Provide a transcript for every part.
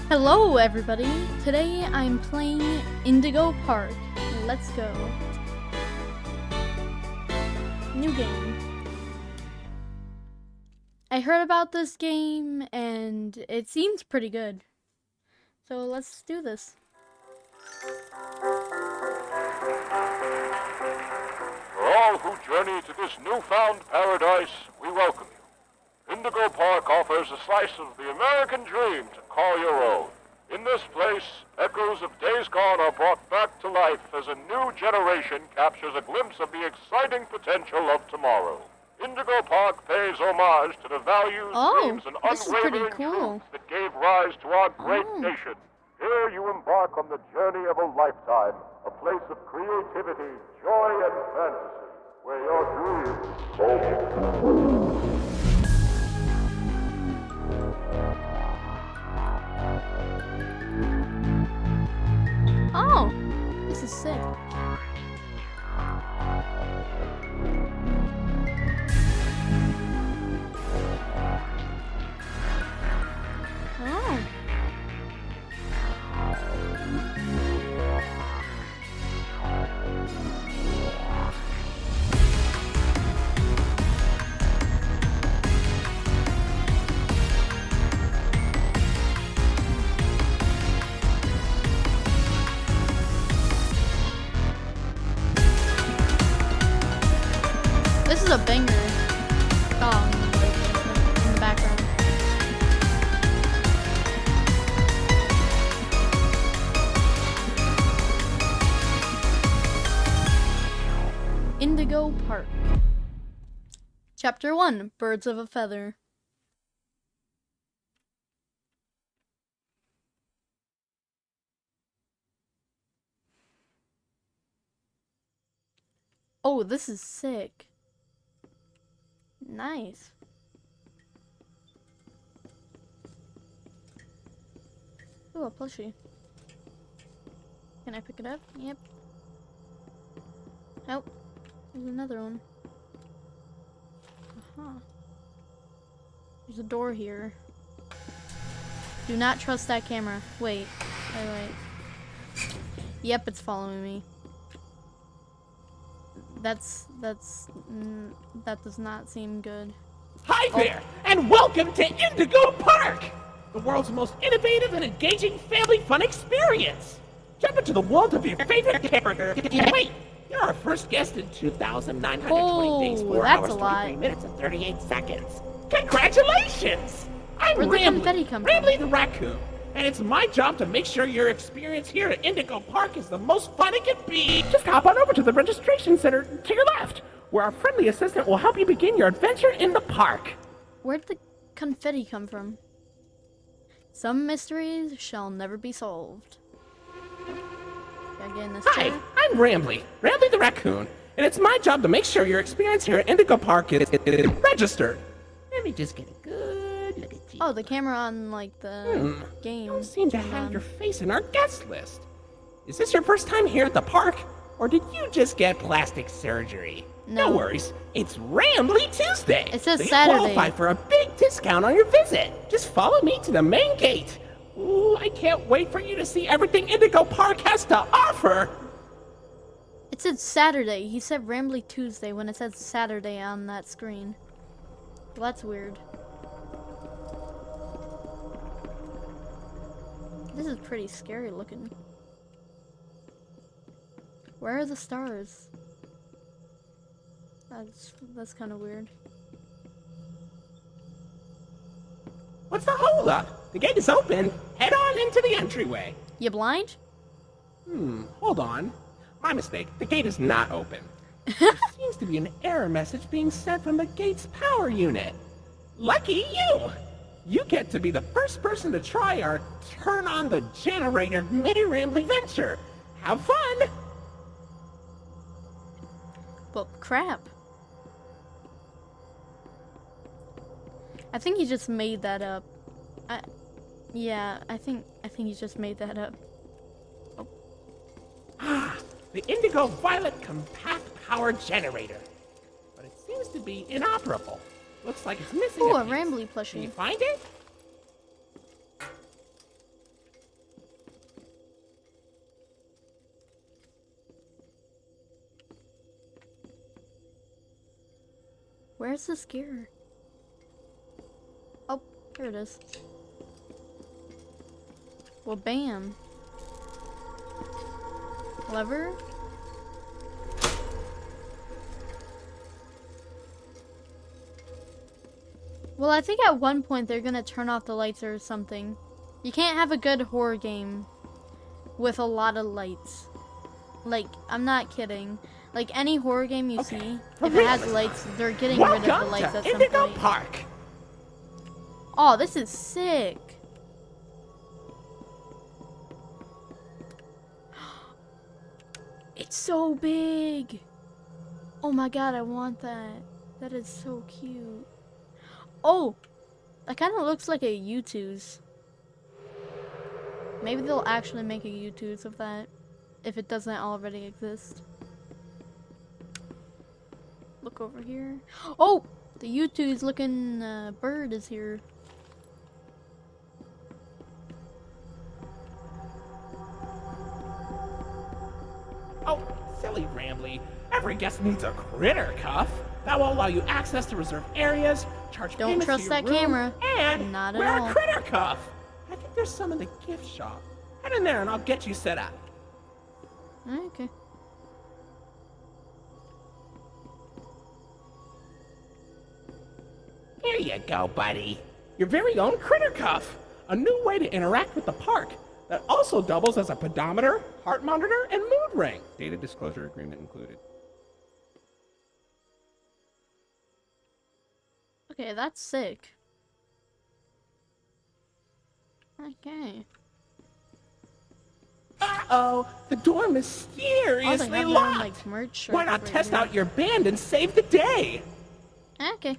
Hello everybody! Today I'm playing Indigo Park. Let's go. New game. I heard about this game and it seems pretty good. So let's do this. For all who journey to this newfound paradise, we welcome you. Indigo Park offers a slice of the American dream to call your own. In this place, echoes of days gone are brought back to life as a new generation captures a glimpse of the exciting potential of tomorrow. Indigo Park pays homage to the values, dreams, and unwavering truths that gave rise to our great nation. Here you embark on the journey of a lifetime, a place of creativity, joy, and fantasy, where your dreams come true. Oh, this is sick. Oh. This is a banger song in the background. Indigo Park. Chapter 1, Birds of a Feather. Oh, this is sick. Nice. Ooh, a plushie. Can I pick it up? Yep. Oh, there's another one. Uh-huh. There's a door here. Do not trust that camera. Wait. Wait. Yep, it's following me. That does not seem good. Hi there, and welcome to Indigo Park, the world's most innovative and engaging family fun experience. Jump into the world of your favorite character. Wait, you're our first guest in 2,920 days, 4 that's hours, a lot. 23 minutes, and 38 seconds. Congratulations! I'm Where'd the confetti come from? Rambley the raccoon, and it's my job to make sure your experience here at Indigo Park is the most fun it can be. Just hop on over to the registration center to your left, where our friendly assistant will help you begin your adventure in the park. Where'd the confetti come from? Some mysteries shall never be solved. Gotta get in this Hi, chair. I'm Rambley the raccoon, and it's my job to make sure your experience here at Indigo Park is registered. Let me just get a good look at you. Oh, the camera on, like, the game. You don't seem to turned have on. your face in our guest list. Is this your first time here at the park, or did you just get plastic surgery? No. No worries, it's Rambley Tuesday. It says so you Saturday. qualify for a big discount on your visit. Just follow me to the main gate. Ooh, I can't wait for you to see everything Indigo Park has to offer. It said Saturday. He said Rambly Tuesday when it said Saturday on that screen. Well, that's weird. This is pretty scary looking. Where are the stars? That's kind of weird. What's the holdup? The gate is open. Head on into the entryway. You blind? Hold on. My mistake. The gate is not open. There seems to be an error message being sent from the gate's power unit. Lucky you! You get to be the first person to try our turn on the generator mini Rambley venture. Have fun! Well, crap. I think he just made that up. Yeah, I think he just made that up. Ah, the Indigo Violet Compact Power Generator. But it seems to be inoperable. Looks like it's missing Ooh, a a piece. Rambly Can you plushie. find it? Where's the gear? Oh, here it is. Well, bam. Lever? Well, I think at one point they're gonna turn off the lights or something. You can't have a good horror game with a lot of lights. Like, I'm not kidding. Like, any horror game you see, if it has lights, they're getting rid of the lights at some Indigo point. Park. Oh, this is sick. It's so big. Oh my god, I want that. That is so cute. Oh, that kind of looks like a U2's. Maybe they'll actually make a U2's of that if it doesn't already exist. Look over here. Oh, the U2's looking bird is here. Oh, silly Rambley. Every guest needs a critter cuff. That will allow you access to reserved areas, charge Don't payments trust to your that room, camera. and Not at wear all. a critter cuff. I think there's some in the gift shop. Head in there and I'll get you set up. Okay. Here you go, buddy. Your very own critter cuff. A new way to interact with the park that also doubles as a pedometer, heart monitor, and mood ring. Data disclosure agreement included. Okay, that's sick. Okay. Uh-oh, the door Oh, they mysteriously have their own, locked. like, merch Why shirts not right test here. out your band and save the day? Okay.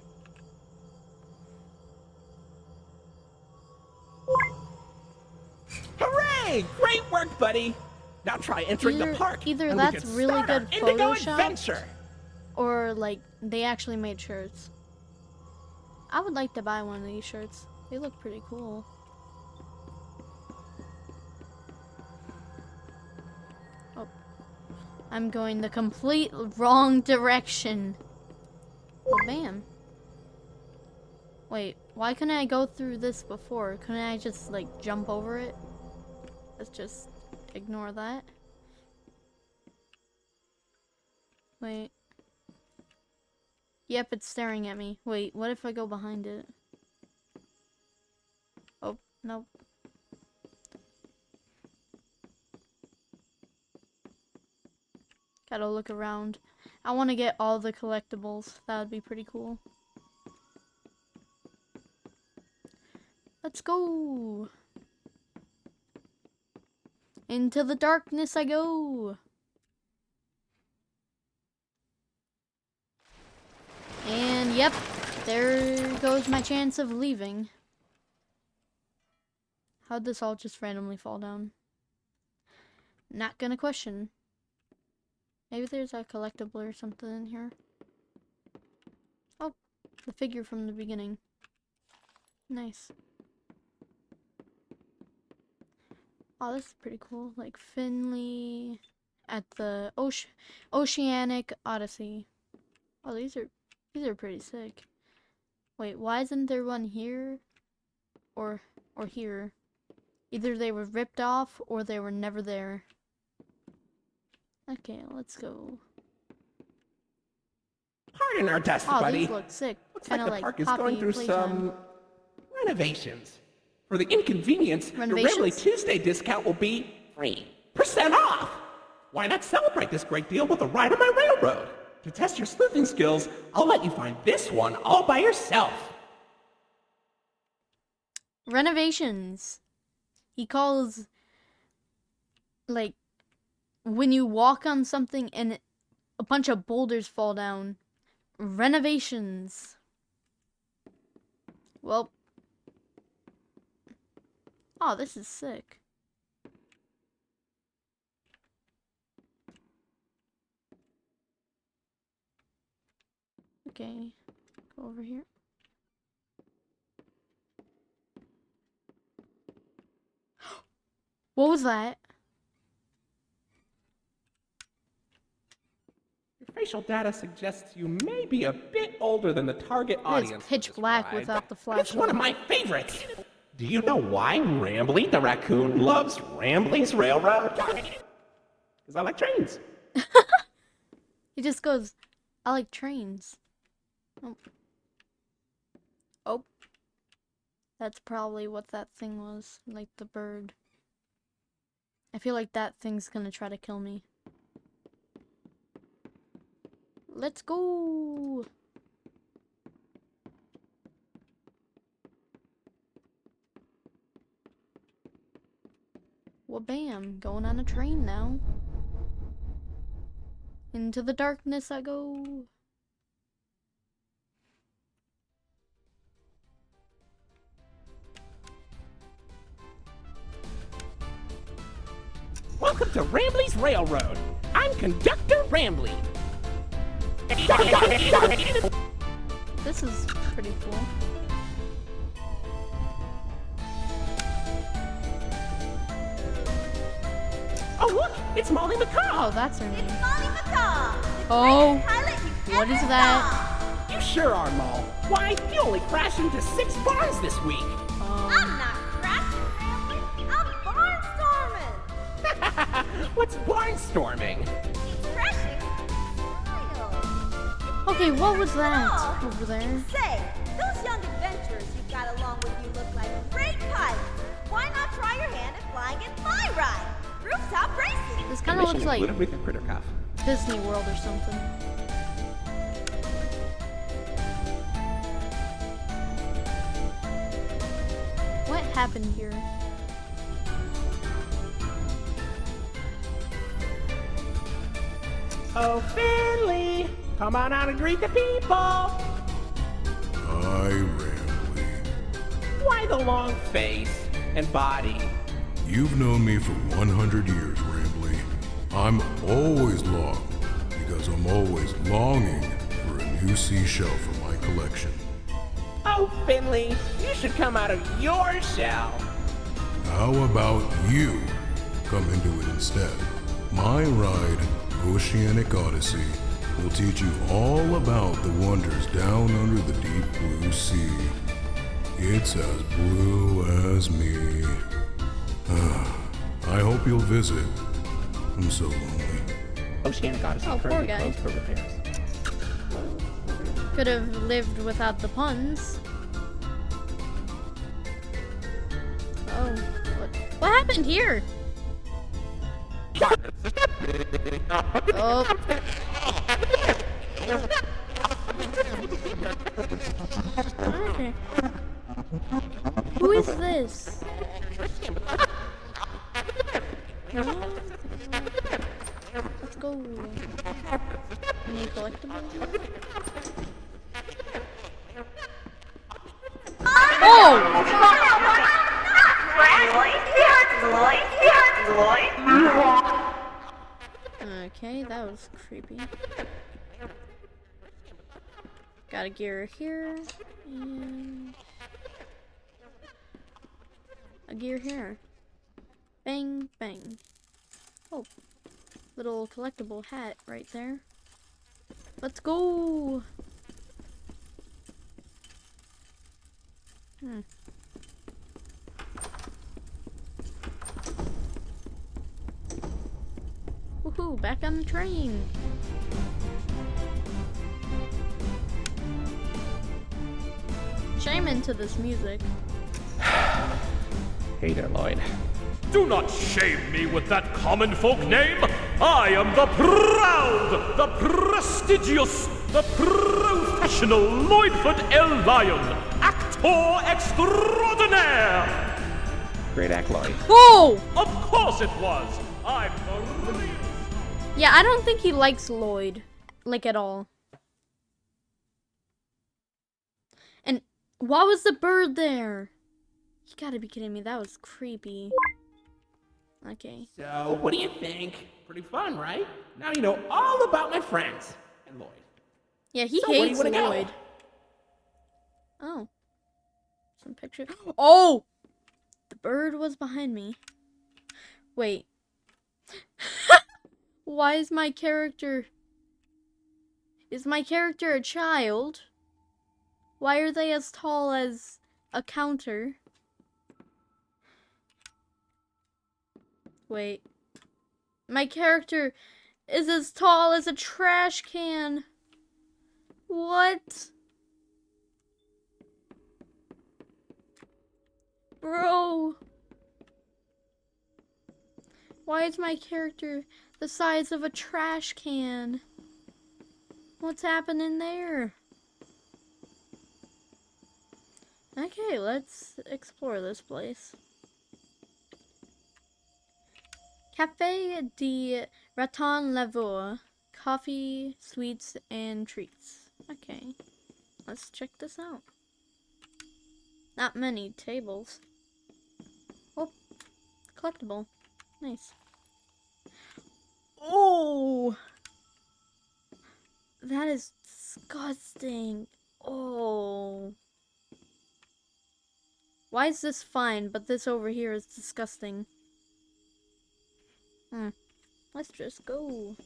Hooray! Great work, buddy. Now try entering the park. Either and we that's can really start our good Indigo Photoshop. adventure. Or, like, they actually made shirts. I would like to buy one of these shirts. They look pretty cool. Oh. I'm going the complete wrong direction. Oh, bam. Wait, why couldn't I go through this before? Couldn't I just, like, jump over it? Let's just ignore that. Wait. Yep, it's staring at me. Wait, what if I go behind it? Oh, nope. Gotta look around. I want to get all the collectibles. That would be pretty cool. Let's go! Into the darkness I go! And yep, there goes my chance of leaving. How'd this all just randomly fall down? Not gonna question. Maybe there's a collectible or something in here. Oh, the figure from the beginning. Nice. Oh, this is pretty cool. Like Finley at the Oceanic Odyssey. Oh, these are pretty sick. Wait, why isn't there one here or here? Either they were ripped off or they were never there. Okay, let's go. Pardon our dust, Oh, buddy. these look sick. Looks Kind like of the like park is Poppy going through Playtime. some renovations. For the inconvenience, your Renovations? Rambley Tuesday discount will be 3% off. Why not celebrate this great deal with a ride on my railroad? To test your sleuthing skills, I'll let you find this one all by yourself. Renovations. He calls, like, when you walk on something and a bunch of boulders fall down. Renovations. Well. Oh, this is sick. Okay. Go over here. What was that? Your Facial data suggests you may be a bit older than the target audience. It's pitch black without the flash. It's one of my favorites. Do you know why Rambly the raccoon loves Rambley's Railroad? Because I like trains. He just goes, I like trains. Oh. Oh. That's probably what that thing was. Like the bird. I feel like that thing's gonna try to kill me. Let's go! Well, bam. Going on a train now. Into the darkness I go. Welcome to Rambley's Railroad. I'm Conductor Rambly. This is pretty cool. Oh, look! It's Molly McCall! Oh, that's her name. It's Molly McCall. Oh, Pilot you've what is ever that? You sure are, Moll. Why, you only crashed into 6 bars this week. I'm not crashing, Rambly. I'm barnstorming. What's barnstorming? It's crashing. Smile. Okay, what was that Oh, over there? Say, those young adventurers you've got along with you look like great pilots. Why not try your hand at flying in my ride? Rooftop racing. This kind of looks like Included with your critter cuff. Disney World or something. What happened here? Oh, Finley! Come on out and greet the people! Hi, Rambly. Why the long face and body? You've known me for 100 years, Rambly. I'm always long because I'm always longing for a new seashell for my collection. Oh, Finley, you should come out of your shell. How about you come into it instead? My ride, Oceanic Odyssey, will teach you all about the wonders down under the deep blue sea. It's as blue as me. I hope you'll visit. I'm so lonely. Oceanic Odyssey Oh, poor currently guy. closed for repairs. Could have lived without the puns. Oh, what happened here? Oh. Okay. Who is this? Let's go. Any collectibles? Okay, that was creepy. Got a gear here, and a gear here. Bang, bang. Oh, little collectible hat right there. Let's go! Woohoo, back on the train! Shame into this music. Hey there, Lloyd. Do not shame me with that common folk name. I am the proud, the prestigious, the professional Lloydford L. Lyon, actor extraordinaire. Great act, Lloyd. Whoa! Of course it was. I'm the real. Yeah, I don't think he likes Lloyd. Like, at all. And why was the bird there? You gotta be kidding me. That was creepy. Okay. So, what do you think? Pretty fun, right? Now you know all about my friends and Lloyd. Yeah, he So where do you hates wanna go? Lloyd. Oh. Some picture. Oh! The bird was behind me. Wait. Why is my character Is my character a child? Why are they as tall as a counter? Wait. My character is as tall as a trash can. What? Bro. Why is my character the size of a trash can? What's happening there? Okay, let's explore this place. Café de Raton Laveur. Coffee, sweets, and treats. Okay, let's check this out. Not many tables. Oh, collectible. Nice. Oh! That is disgusting. Oh. Why is this fine, but this over here is disgusting? Let's just go.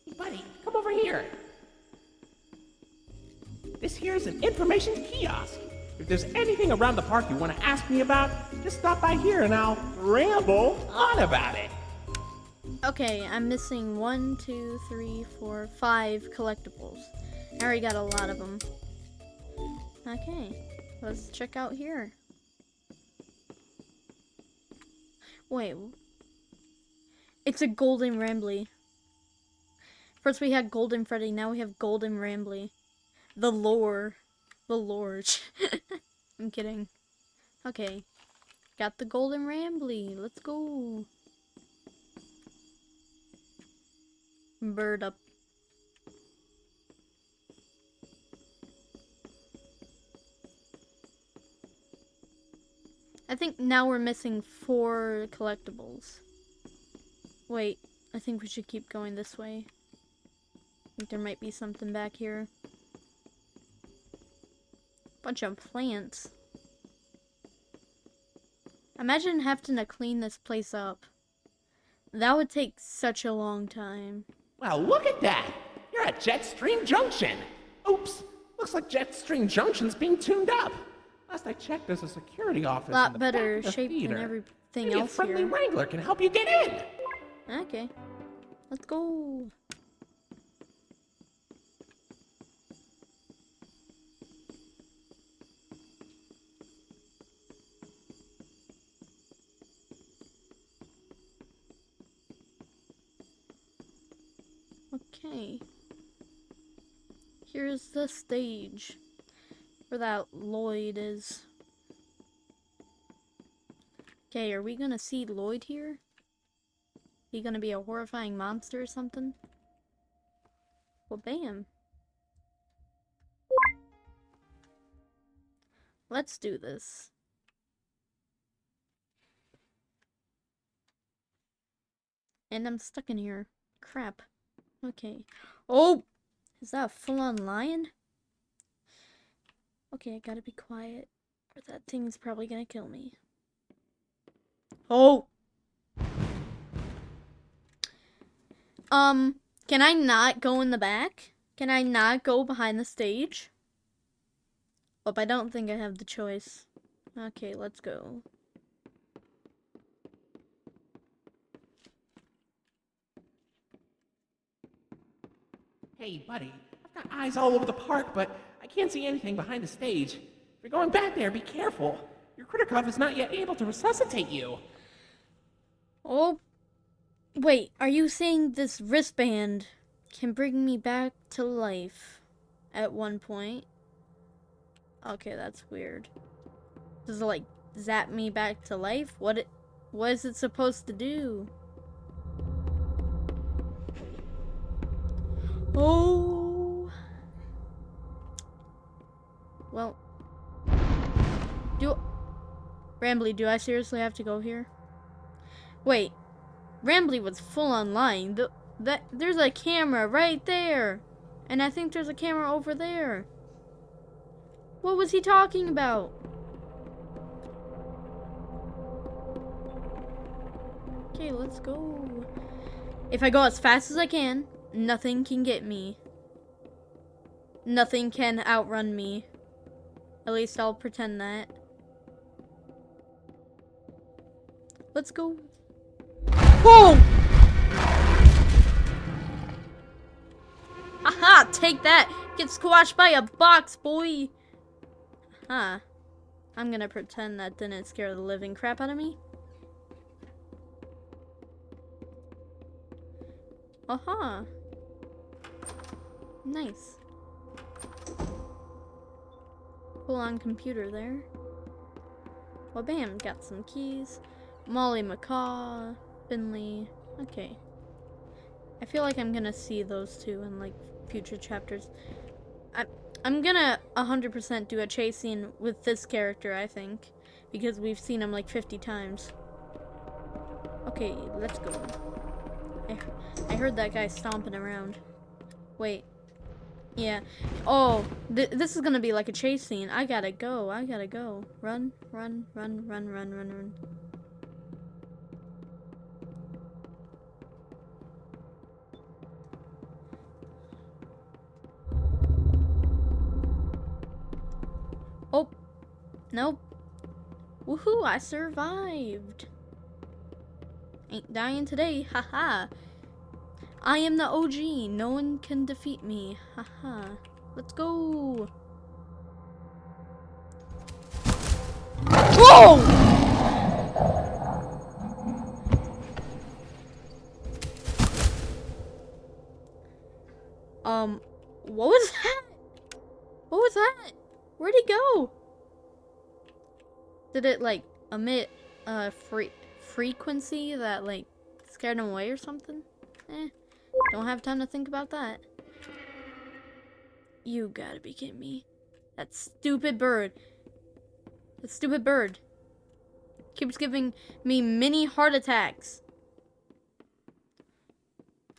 Hey, buddy, come over here. This here is an information kiosk. If there's anything around the park you want to ask me about, just stop by here and I'll ramble on about it. Okay, I'm missing 1, 2, 3, 4, 5 collectibles. I already got a lot of them. Okay, let's check out here. Wait. It's a Golden Rambley. First we had Golden Freddy, now we have Golden Rambley. The lore. The lore. I'm kidding. Okay. Got the Golden Rambley. Let's go. Bird up. I think now we're missing 4 collectibles. Wait, I think we should keep going this way. I think there might be something back here. Bunch of plants. Imagine having to clean this place up. That would take such a long time. Well, look at that. You're at Jetstream Junction. Oops, looks like Jetstream Junction's being tuned up. Last I checked, there's a security office in Lot the better back of the shape theater. than everything Maybe else a friendly here. wrangler can help you get in. Okay, let's go. Okay. Here's the stage where that Lloyd is. Okay, are we gonna see Lloyd here? He gonna be a horrifying monster or something? Well, bam. Let's do this. And I'm stuck in here. Crap. Okay. Oh! Is that a full-on lion? Okay, I gotta be quiet, or that thing's probably gonna kill me. Oh! Can I not go in the back? Can I not go behind the stage? Oh, I don't think I have the choice. Okay, let's go. Hey, buddy, I've got eyes all over the park, but I can't see anything behind the stage. If you're going back there, be careful. Your Criticov is not yet able to resuscitate you. Oh, wait, are you saying this wristband can bring me back to life at one point? Okay, that's weird. Does it, like, zap me back to life? What is it supposed to do? Oh. Well. Rambley, do I seriously have to go here? Wait. Rambley was full on lying. There's a camera right there. And I think there's a camera over there. What was he talking about? Okay, let's go. If I go as fast as I can, nothing can get me. Nothing can outrun me. At least I'll pretend that. Let's go. Whoa! Aha! Take that! Get squashed by a box, boy! Huh. I'm gonna pretend that didn't scare the living crap out of me. Aha! Nice. Full on computer there. Well, bam, got some keys. Molly McCaw, Finley. Okay. I feel like I'm gonna see those two in like future chapters. I'm gonna 100% do a chase scene with this character, I think, because we've seen him like 50 times. Okay, let's go. I heard that guy stomping around. Wait. Yeah. Oh, this is gonna be like a chase scene. I gotta go. Run, run, run, run, run, run, run. Oh, nope. Woohoo, I survived. Ain't dying today, haha. I am the OG, no one can defeat me, haha. Let's go. Whoa! What was that? What was that? Where'd he go? Did it like emit a frequency that like scared him away or something? Don't have time to think about that. You gotta be kidding me. That stupid bird. The stupid bird keeps giving me mini heart attacks.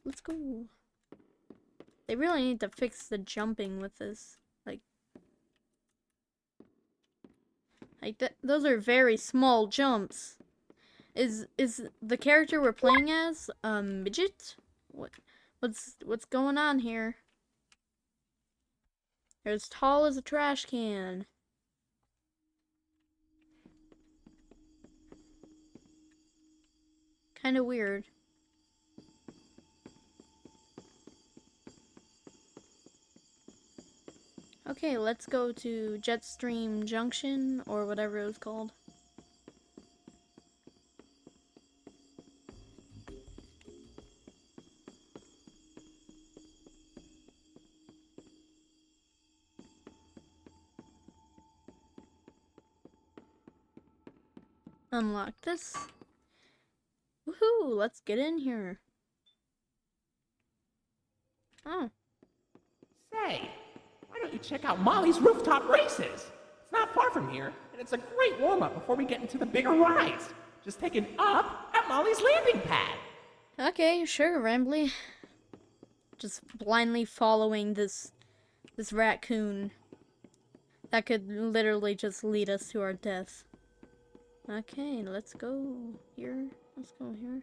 Let's go. They really need to fix the jumping with this. Those are very small jumps. Is the character we're playing as midget? What's going on here? They're as tall as a trash can. Kind of weird. Okay, let's go to Jetstream Junction, or whatever it was called. Unlock this. Woohoo! Let's get in here. Oh. Say, why don't you check out Molly's rooftop races? It's not far from here, and it's a great warm-up before we get into the bigger rides. Just take an up at Molly's landing pad. Okay, sure, Rambly. Just blindly following this raccoon that could literally just lead us to our death. Okay, let's go here. Let's go here.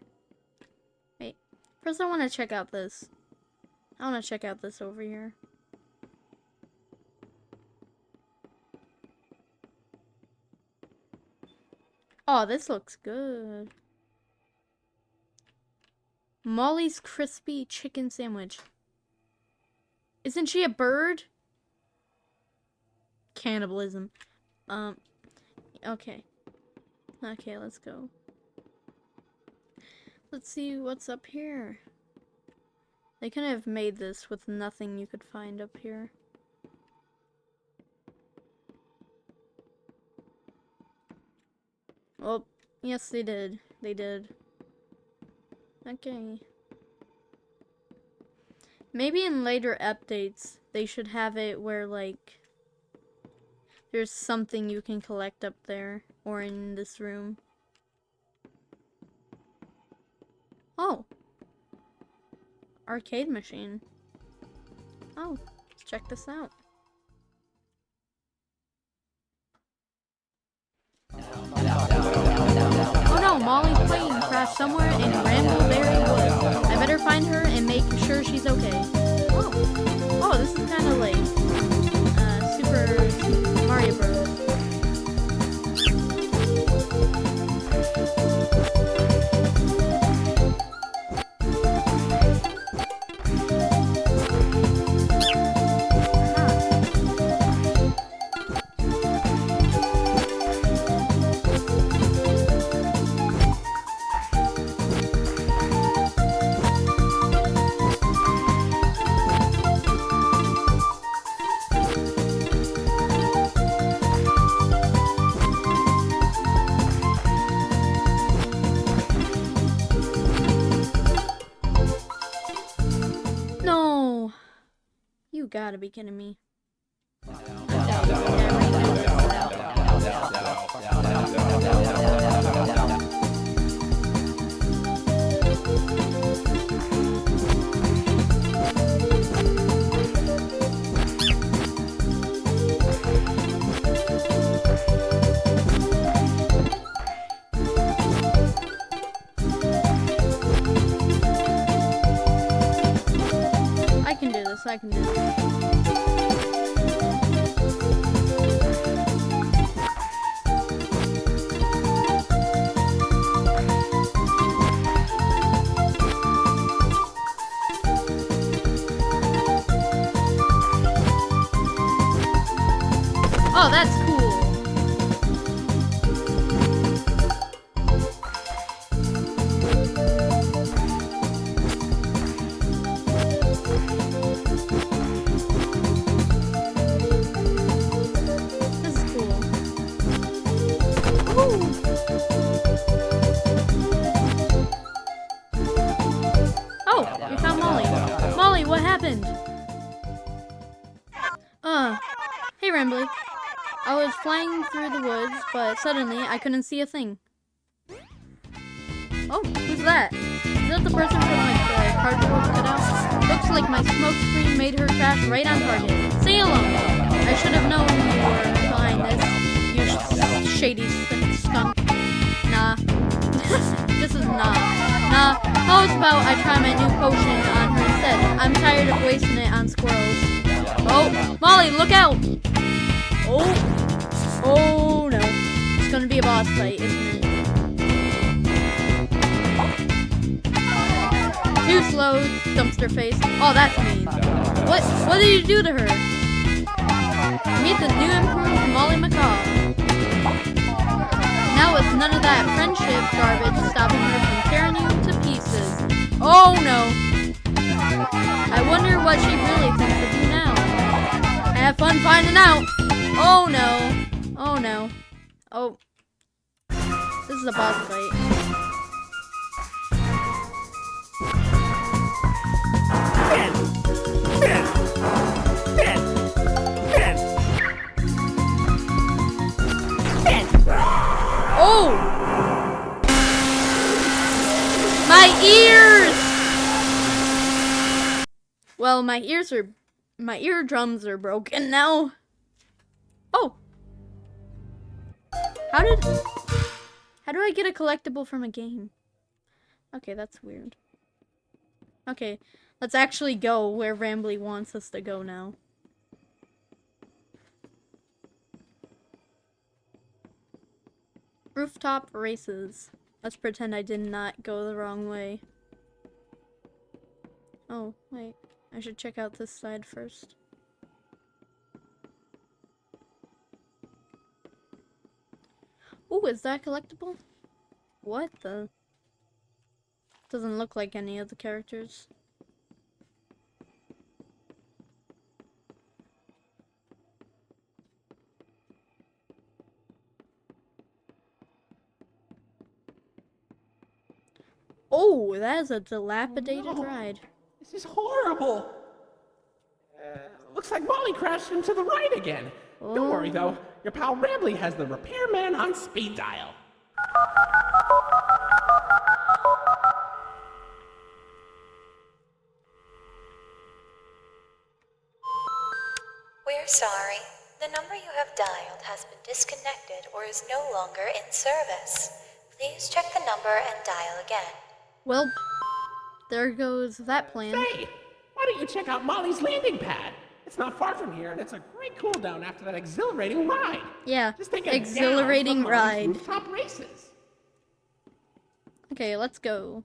Wait, first I want to check out this. I want to check out this over here. Oh, this looks good. Molly's crispy chicken sandwich. Isn't she a bird? Cannibalism. Okay. Okay, let's go. Let's see what's up here. They could have made this with nothing you could find up here. Oh, yes they did. They did. Okay. Maybe in later updates, they should have it where, like, there's something you can collect up there, or in this room. Oh. Arcade machine. Oh, let's check this out. Oh no, Molly's plane crashed somewhere in Rambleberry Woods. I better find her and make sure she's okay. Oh, this is kind of like Super Mario Bros. No! You gotta be kidding me. I can do this, I can do this. Oh, that's cool. This is cool. Ooh. Oh, we found Molly. Molly, what happened? Hey, Rambly. I was flying through the woods, but suddenly I couldn't see a thing. Oh, who's that? Is that the person from like the cardboard cutout? Looks like my smoke screen made her crash right on target. Say hello. I should have known you were behind this, you shady skunk. Nah. This is nah. Nah. How about I try my new potion on her instead? I'm tired of wasting it on squirrels. Oh, Molly, look out! Oh no. It's gonna be a boss fight, isn't it? Too slow, dumpster face. Oh, that's mean. What did you do to her? Meet the new improved Molly Macaw. Now with none of that friendship garbage stopping her from tearing you to pieces. Oh no. I wonder what she really thinks of you now. Have fun finding out. Oh no. Oh no. Oh. This is a boss fight. Oh! My ears! Well, my eardrums are broken now. Oh! How do I get a collectible from a game? Okay, that's weird. Okay, let's actually go where Rambly wants us to go now. Rooftop races. Let's pretend I did not go the wrong way. Oh, wait. I should check out this side first. Ooh, is that collectible? What the? Doesn't look like any of the characters. Oh, that is a dilapidated ride. This is horrible. Looks like Molly crashed into the ride again. Don't worry though, your pal Rambly has the repairman on speed dial. We're sorry. The number you have dialed has been disconnected or is no longer in service. Please check the number and dial again. Well, there goes that plan. Say, why don't you check out Molly's landing pad? It's not far from here, and it's a great cool down after that exhilarating ride. Yeah, Just take a exhilarating down from Molly's ride. rooftop races. Okay, let's go.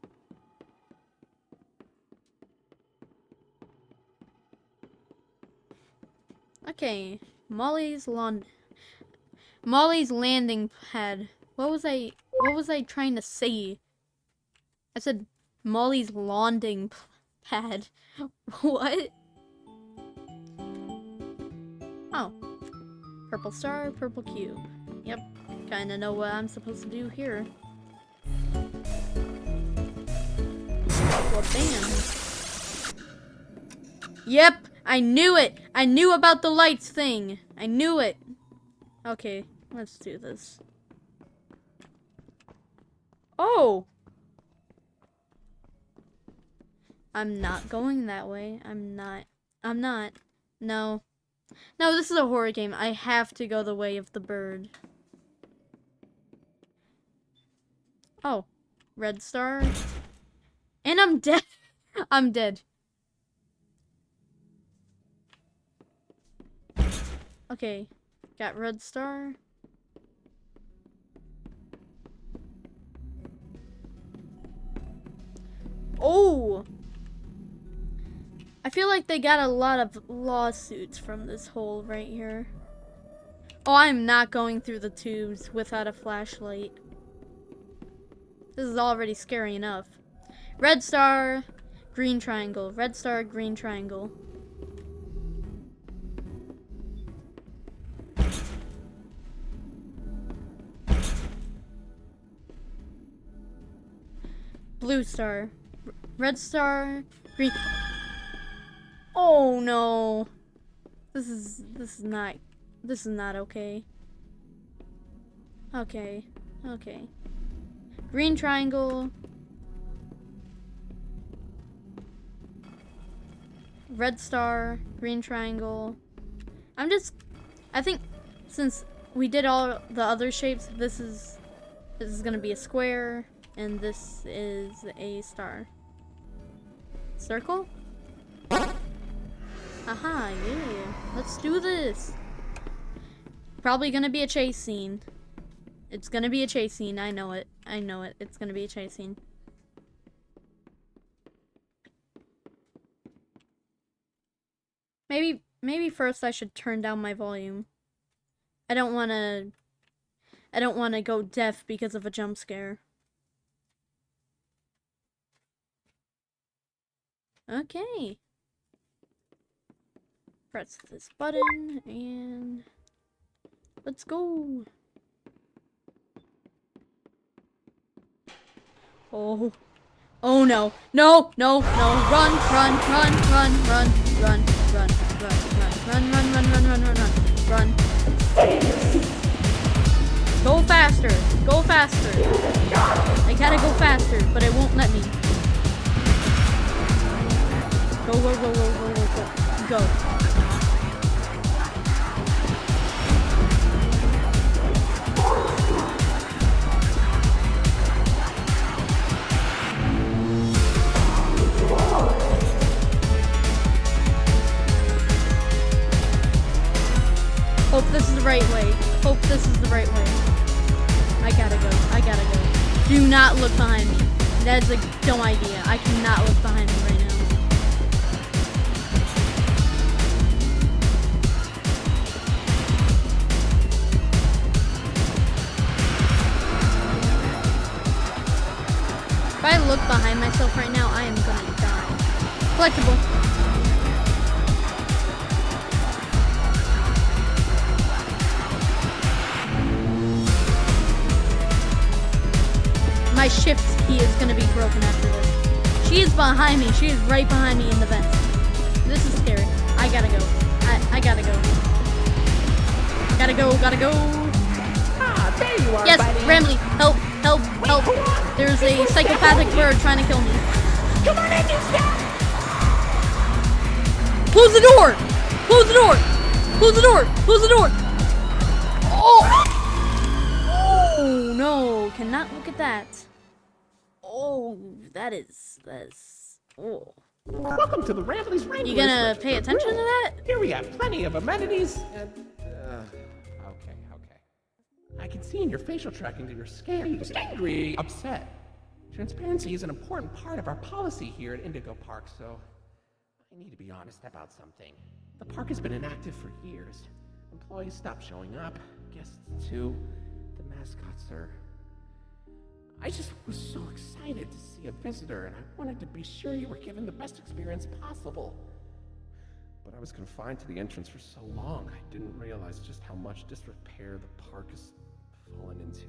Okay, Molly's landing pad. What was I trying to say? I said Molly's landing pad. What? Oh. Purple star, purple cube. Yep. Kinda know what I'm supposed to do here. Well, bam. Yep! I knew it! I knew about the lights thing! I knew it! Okay, let's do this. Oh! I'm not going that way. I'm not. No. No, this is a horror game. I have to go the way of the bird. Oh. Red star. And I'm dead. I'm dead. Okay. Got red star. Oh! I feel like they got a lot of lawsuits from this hole right here. Oh, I'm not going through the tubes without a flashlight. This is already scary enough. Red star, green triangle. Red star, green triangle. Blue star. Red star, green. Oh no. This is not okay. Okay. Green triangle. Red star, green triangle. I think since we did all the other shapes, this is gonna be a square, and this is a star. Circle? Aha, yeah. Let's do this. Probably gonna be a chase scene. It's gonna be a chase scene. I know it. It's gonna be a chase scene. Maybe first I should turn down my volume. I don't wanna go deaf because of a jump scare. Okay. Press this button and let's go. Oh. Oh no. No. Run. Go faster. I gotta go faster, but it won't let me. Go. Hope this is the right way. I gotta go. Do not look behind me. That is a dumb idea. I cannot look behind me right now. If I look behind myself right now, I am gonna die. Collectible. My shift key is gonna be broken after this. She is behind me. She is right behind me in the vents. This is scary. I gotta go. I gotta go. Gotta go. Ah, there you are, Yes, buddy. Ramley, help. There's a psychopathic bird trying to kill me. Come on in, you snap! Close the door! Oh! Oh no, cannot look at that. Oh, that is Oh. Welcome to the Rambley's Wranglers. You gonna Register pay attention to Room. that? Here we have plenty of amenities and... okay. I can see in your facial tracking that you're scared, angry, upset. Transparency is an important part of our policy here at Indigo Park, so I need to be honest about something. The park has been inactive for years. Employees stopped showing up, guests too. The mascots are... I just was so excited to see a visitor, and I wanted to be sure you were given the best experience possible. But I was confined to the entrance for so long, I didn't realize just how much disrepair the park has fallen into.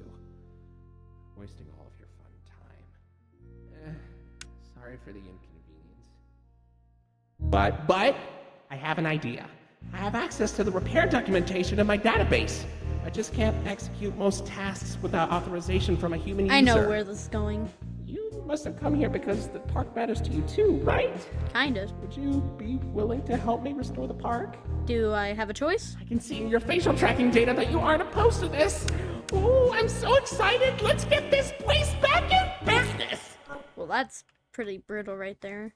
Wasting all of your fun time. Sorry for the inconvenience. But, I have an idea. I have access to the repair documentation in my database. I just can't execute most tasks without authorization from a human user. I know where this is going. You must have come here because the park matters to you too, right? Kinda. Would you be willing to help me restore the park? Do I have a choice? I can see in your facial tracking data that you aren't opposed to this. Ooh, I'm so excited. Let's get this place back in business. Well, that's pretty brutal right there.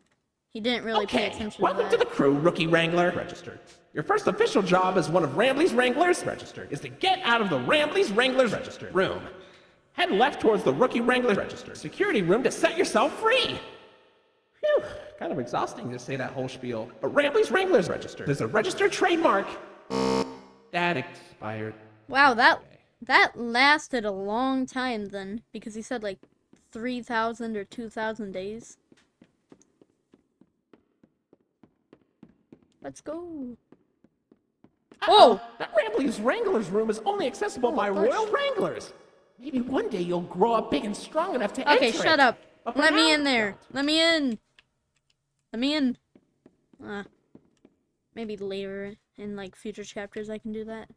He didn't really pay attention welcome to to that. the crew, Rookie Wrangler. Registered. Your first official job as one of Rambley's Wranglers, registered, is to get out of the Rambley's Wranglers registered room. Head left towards the Rookie Wrangler registered security room to set yourself free. Phew, kind of exhausting to say that whole spiel. But Rambley's Wranglers registered is a registered trademark. That expired. Wow, that lasted a long time then, because he said like 3,000 or 2,000 days. Let's go. Oh! That Rambley's Wranglers room is only accessible by gosh. Royal Wranglers. Maybe one day you'll grow up big and strong enough to enter Okay, shut it. up. But for Let me now- in there. Let me in. Let me in. Maybe later in like future chapters I can do that.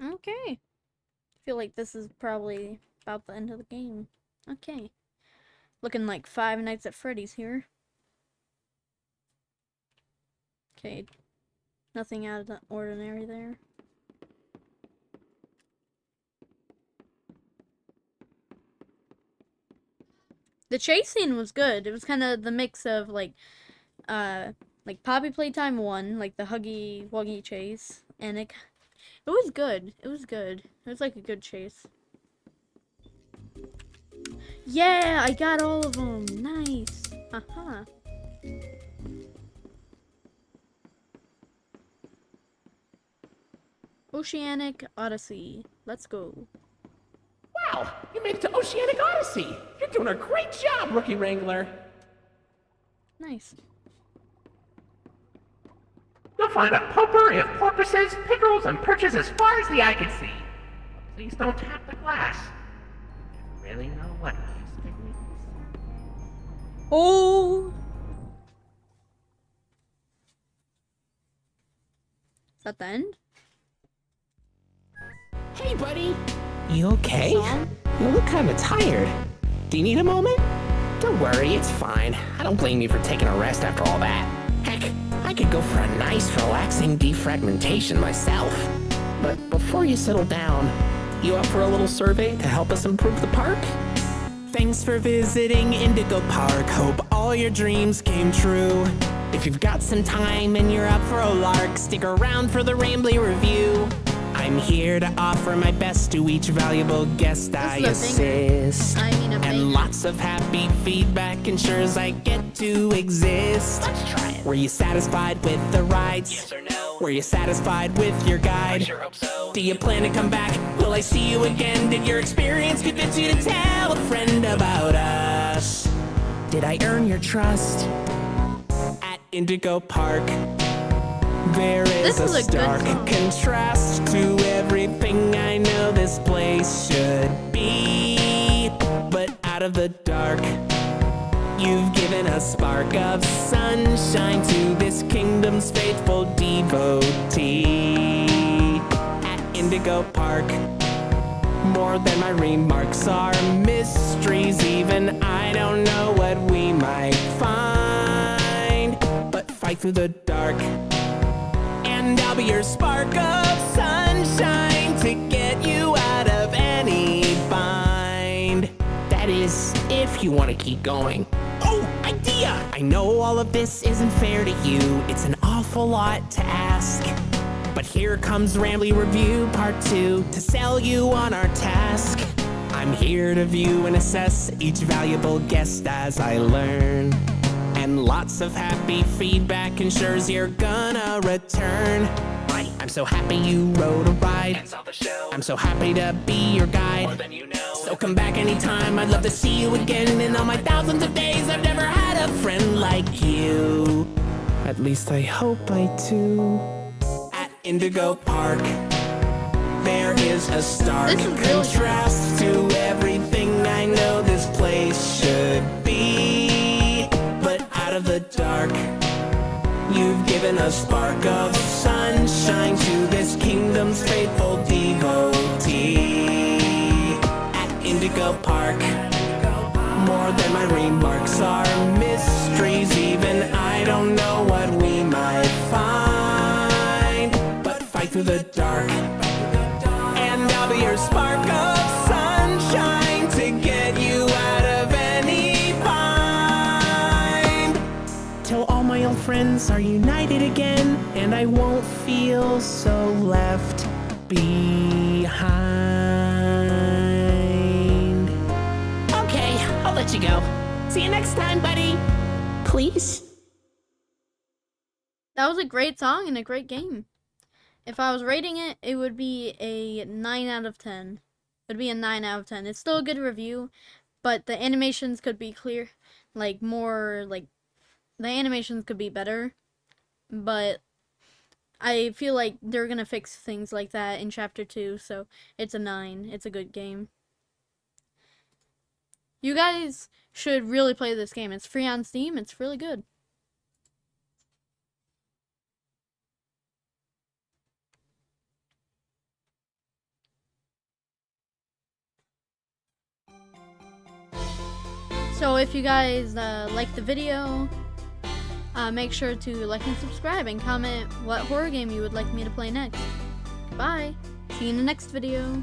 Okay. Feel like this is probably about the end of the game. Okay. Looking like Five Nights at Freddy's here. Okay. Nothing out of the ordinary there. The chase scene was good. It was kind of the mix of like Poppy Playtime 1, like the Huggy Wuggy chase, and it was good. It was good. It was like a good chase. Yeah, I got all of them. Nice. Haha. Oceanic Odyssey. Let's go. Wow, you made it to Oceanic Odyssey. You're doing a great job, Rookie Wrangler. Nice. You'll find a potpourri of porpoises, pickerels, and perches as far as the eye can see. Please don't tap the glass. You never really know what these pigments. Oh! Is that the end? Hey, buddy. You okay? Song? You look kind of tired. Do you need a moment? Don't worry, it's fine. I don't blame you for taking a rest after all that. Heck, I could go for a nice, relaxing defragmentation myself. But before you settle down, you up for a little survey to help us improve the park? Thanks for visiting Indigo Park. Hope all your dreams came true. If you've got some time and you're up for a lark, stick around for the Rambley review. I'm here to offer my best to each valuable guest I assist. And lots of happy feedback ensures I get to exist. Let's try it. Were you satisfied with the rides? Yes or no? Were you satisfied with your guide? I sure hope so. Do you plan to come back? Will I see you again? Did your experience convince you to tell a friend about us? Did I earn your trust? At Indigo Park, there is a stark contrast to everything I know this place should be. But out of the dark, you've given a spark of sunshine to this kingdom's faithful devotee. At Indigo Park, more than my remarks are mysteries. Even I don't know what we might find. But fight through the dark, and I'll be your spark of sunshine to get you out That is, if you want to keep going. Oh, idea! I know all of this isn't fair to you. It's an awful lot to ask. But here comes Rambly Review Part 2 to sell you on our task. I'm here to view and assess each valuable guest as I learn. And lots of happy feedback ensures you're gonna return. I'm so happy you rode a ride. I'm so happy to be your guide. So come back anytime, I'd love to see you again. In all my thousands of days, I've never had a friend like you. At least I hope I do. At Indigo Park, there is a stark contrast to everything I know this place should be. But out of the dark, you've given a spark of sunshine to this kingdom's faithful devotee. At Indigo Park, more than my remarks are mysteries. Even I don't know what we might find. But fight through the dark, and I'll be your spark of sunshine to get you out of any bind. Till all my old friends are united again, and I won't feel so left behind. Okay, I'll let you go. See you next time, buddy. Please? That was a great song and a great game. If I was rating it, it would be a 9 out of 10. It would be a 9 out of 10. It's still a good review, but the animations could be clear, like more, like, the animations could be better, but I feel like they're gonna fix things like that in Chapter 2, so it's a 9. It's a good game. You guys should really play this game. It's free on Steam. It's really good. So if you guys like the video, make sure to like and subscribe and comment what horror game you would like me to play next. Bye. See you in the next video.